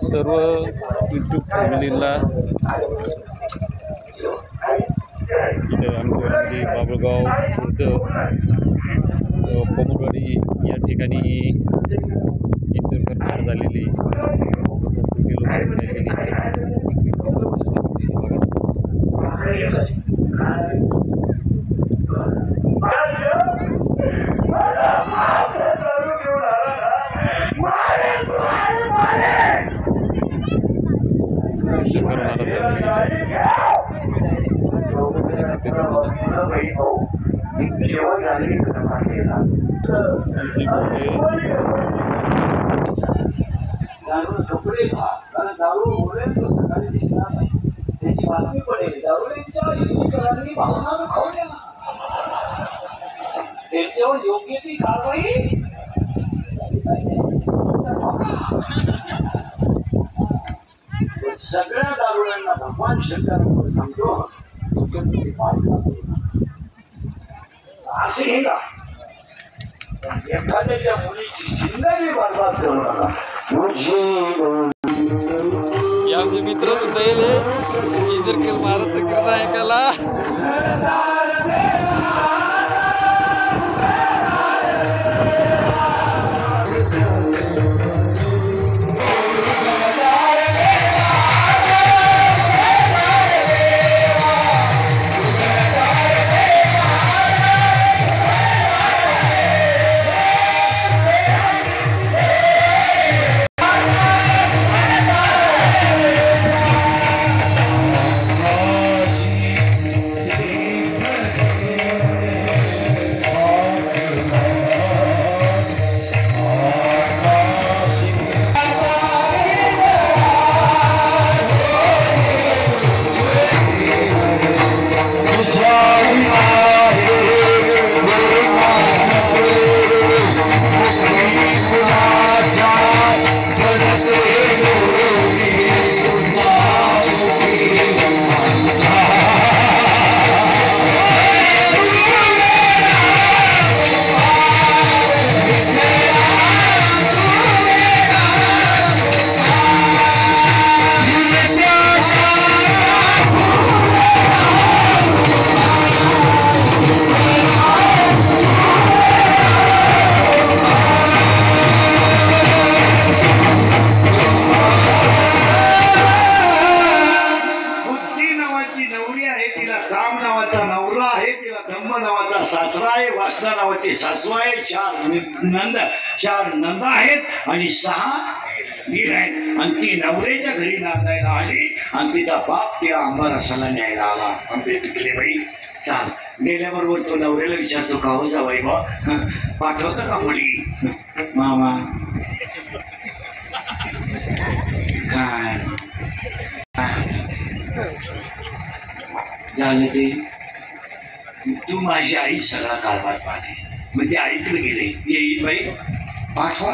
सर्व यूट्यूब फॅमिलीला इथे आमच्यामध्ये बाबळगाव खुर्द कोमरवाडी या ठिकाणी इंदोरकर ठार झालेली कपडे दारू बोलेल तो सकाळी दिसणार नाही त्याची बातमी पडेल दारूच्या विक्रेत्यांनी भावना खाऊ द्या त्यांच्यावर योग्य ती कारवाई सगळ्या दारुड्यांना भगवान शंकर सांगतो असे का एखाद्या मुलीची जिंदगी बरबाद करू नका आमचे मित्र सुद्धा येले इंदोरकर महाराजचं कीर्तन ऐकायला सासू आहे चार नंदा आहेत आणि 6 दीर आहेत आणि ती नवऱ्याच्या घरी नांदायला आली आणि तिचा बाप तिला अंबारसाला न्यायला आला. आंबे पिकले बाई चाल गेल्याबरोबर तो नवऱ्याला विचारतो का हो जावाई बा पाठवतं का मुली मामा काय झालं ते तू माझी आई सगळा कारभार पाहते मग ते आईकडे गेले येईल बाई पाठवा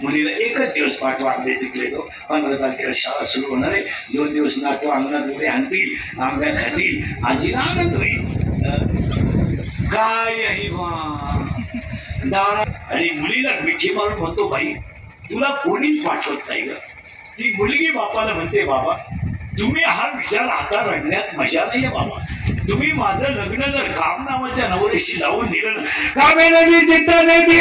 मुलीला एकच दिवस पाठवा आंबे पिकले तो 15 तारखेला शाळा सुरू होणार आहे 2 दिवस नाटो अंगणात उभे आणतील आंब्या खातील आजीला आनंद होईल काय दारा आणि मुलीला मिठी मारून म्हणतो बाई तुला कोणीच पाठवत नाही ग. ती मुलगी बापाला म्हणते बाबा तुम्ही हा विचार आता रडण्यात मजा नाहीये बाबा तुम्ही माझं लग्न जर काम नावाच्या नवरीशी लावून दिलं ना कामे नदी